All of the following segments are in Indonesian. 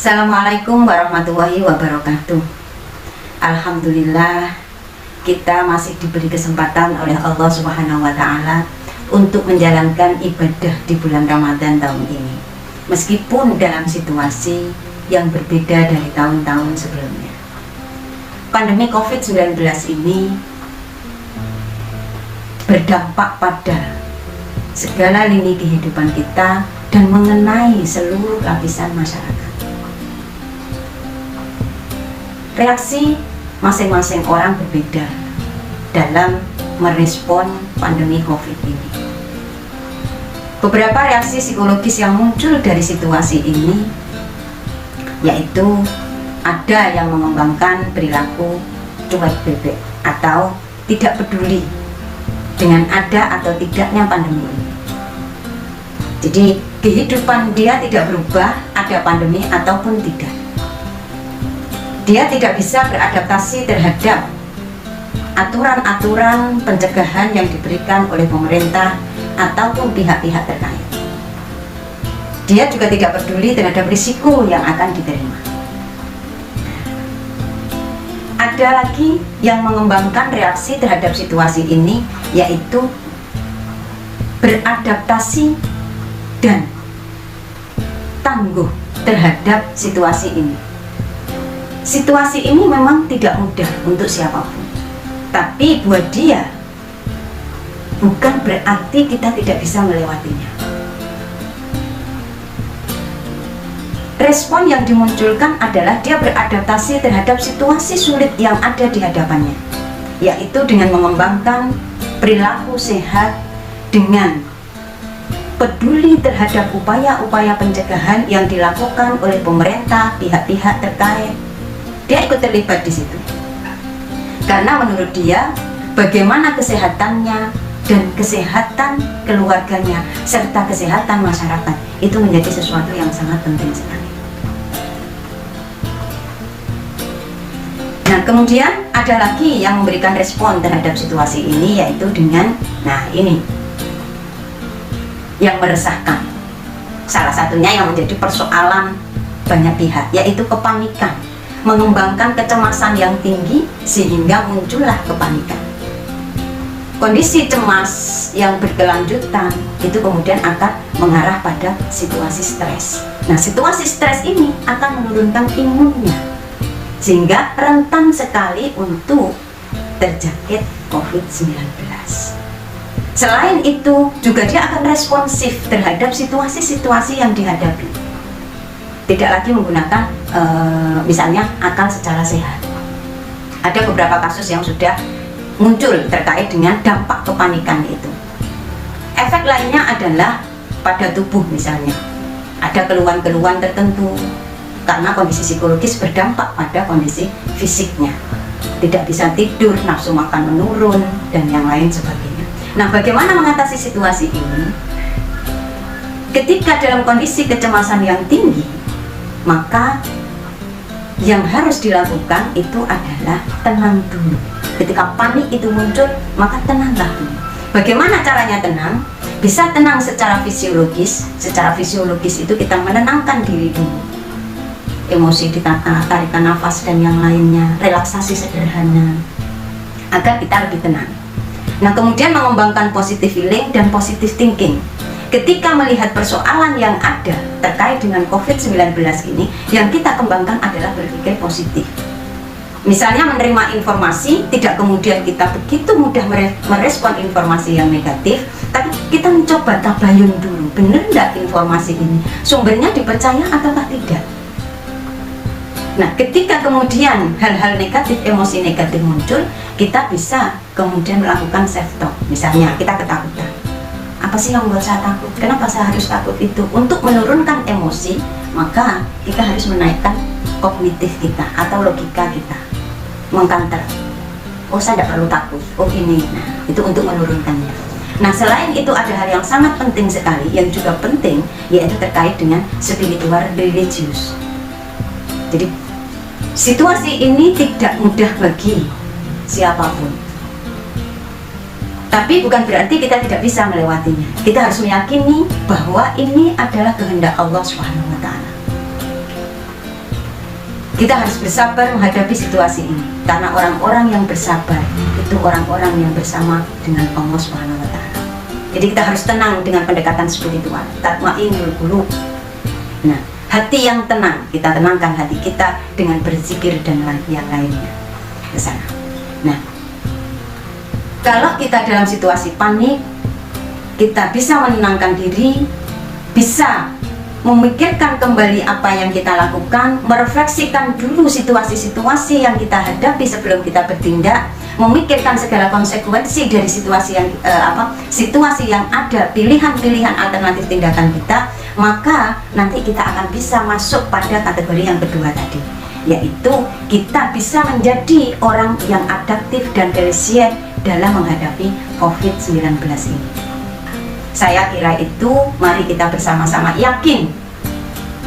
Assalamualaikum warahmatullahi wabarakatuh. Alhamdulillah, kita masih diberi kesempatan oleh Allah Subhanahu wa Ta'ala untuk menjalankan ibadah di bulan Ramadan tahun ini, meskipun dalam situasi yang berbeda dari tahun-tahun sebelumnya. Pandemi COVID-19 ini berdampak pada segala lini kehidupan kita dan mengenai seluruh lapisan masyarakat. Reaksi masing-masing orang berbeda dalam merespon pandemi COVID ini. Beberapa reaksi psikologis yang muncul dari situasi ini yaitu ada yang mengembangkan perilaku cuek bebek atau tidak peduli dengan ada atau tidaknya pandemi ini. Jadi kehidupan dia tidak berubah ada pandemi ataupun tidak. Dia tidak bisa beradaptasi terhadap aturan-aturan pencegahan yang diberikan oleh pemerintah ataupun pihak-pihak terkait. Dia juga tidak peduli terhadap risiko yang akan diterima. Ada lagi yang mengembangkan reaksi terhadap situasi ini, yaitu beradaptasi dan tangguh terhadap situasi ini. Situasi ini memang tidak mudah untuk siapapun, tapi buat dia bukan berarti kita tidak bisa melewatinya. Respon yang dimunculkan adalah dia beradaptasi terhadap situasi sulit yang ada di hadapannya, yaitu dengan mengembangkan perilaku sehat, dengan peduli terhadap upaya-upaya pencegahan yang dilakukan oleh pemerintah, pihak-pihak terkait. Dia ikut terlibat di situ, karena menurut dia bagaimana kesehatannya dan kesehatan keluarganya serta kesehatan masyarakat itu menjadi sesuatu yang sangat penting sekali. Nah, kemudian ada lagi yang memberikan respon terhadap situasi ini, yaitu dengan ini yang meresahkan. Salah satunya yang menjadi persoalan banyak pihak, yaitu kepanikan, mengembangkan kecemasan yang tinggi sehingga muncullah kepanikan. Kondisi cemas yang berkelanjutan itu kemudian akan mengarah pada situasi stres. Nah, situasi stres ini akan menurunkan imunnya sehingga rentan sekali untuk terjangkit COVID-19. Selain itu juga dia akan responsif terhadap situasi-situasi yang dihadapi. Tidak lagi menggunakan misalnya akal secara sehat. Ada beberapa kasus yang sudah muncul terkait dengan dampak kepanikan itu. Efek lainnya adalah pada tubuh, misalnya ada keluhan-keluhan tertentu karena kondisi psikologis berdampak pada kondisi fisiknya. Tidak bisa tidur, nafsu makan menurun, dan yang lain sebagainya. Nah, bagaimana mengatasi situasi ini? Ketika dalam kondisi kecemasan yang tinggi, maka yang harus dilakukan itu adalah tenang dulu. Ketika panik itu muncul, maka tenanglah dulu. Bagaimana caranya tenang? Bisa tenang secara fisiologis. Secara fisiologis itu kita menenangkan diri dulu. Emosi ditata, tarikan nafas dan yang lainnya, relaksasi sederhana agar kita lebih tenang. Nah, kemudian mengembangkan positive feeling dan positive thinking. Ketika melihat persoalan yang ada terkait dengan COVID-19 ini, yang kita kembangkan adalah berpikir positif. Misalnya menerima informasi, tidak kemudian kita begitu mudah merespon informasi yang negatif, tapi kita mencoba tabayun dulu, benar enggak informasi ini? Sumbernya dipercaya ataukah tidak? Nah, ketika kemudian hal-hal negatif, emosi negatif muncul, kita bisa kemudian melakukan self-talk. Misalnya, kita ketakutan. Apa sih yang membuat saya takut? Kenapa saya harus takut itu? Untuk menurunkan emosi, maka kita harus menaikkan kognitif kita atau logika kita, mengkanter. Oh, saya tidak perlu takut. Oh, ini. Nah, itu untuk menurunkannya. Nah, selain itu ada hal yang sangat penting sekali, yang juga penting, yaitu terkait dengan spiritual religius. Jadi, situasi ini tidak mudah bagi siapapun. Tapi bukan berarti kita tidak bisa melewatinya. Kita harus meyakini bahwa ini adalah kehendak Allah Subhanahu wa Ta'ala. Kita harus bersabar menghadapi situasi ini, karena orang-orang yang bersabar itu orang-orang yang bersama dengan Allah Subhanahu wa Ta'ala. Jadi kita harus tenang dengan pendekatan spiritual, tatmainul qulub. Nah, hati yang tenang, kita tenangkan hati kita dengan berzikir dan yang lainnya ke sana. Nah, kalau kita dalam situasi panik, kita bisa menenangkan diri, bisa memikirkan kembali apa yang kita lakukan, merefleksikan dulu situasi-situasi yang kita hadapi sebelum kita bertindak, memikirkan segala konsekuensi dari situasi yang ada, pilihan-pilihan alternatif tindakan kita, maka nanti kita akan bisa masuk pada kategori yang kedua tadi, yaitu kita bisa menjadi orang yang adaptif dan resilian dalam menghadapi COVID-19 ini. Saya kira itu, mari kita bersama-sama yakin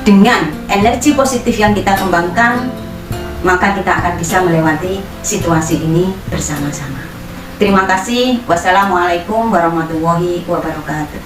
dengan energi positif yang kita kembangkan, maka kita akan bisa melewati situasi ini bersama-sama. Terima kasih. Wassalamualaikum warahmatullahi wabarakatuh.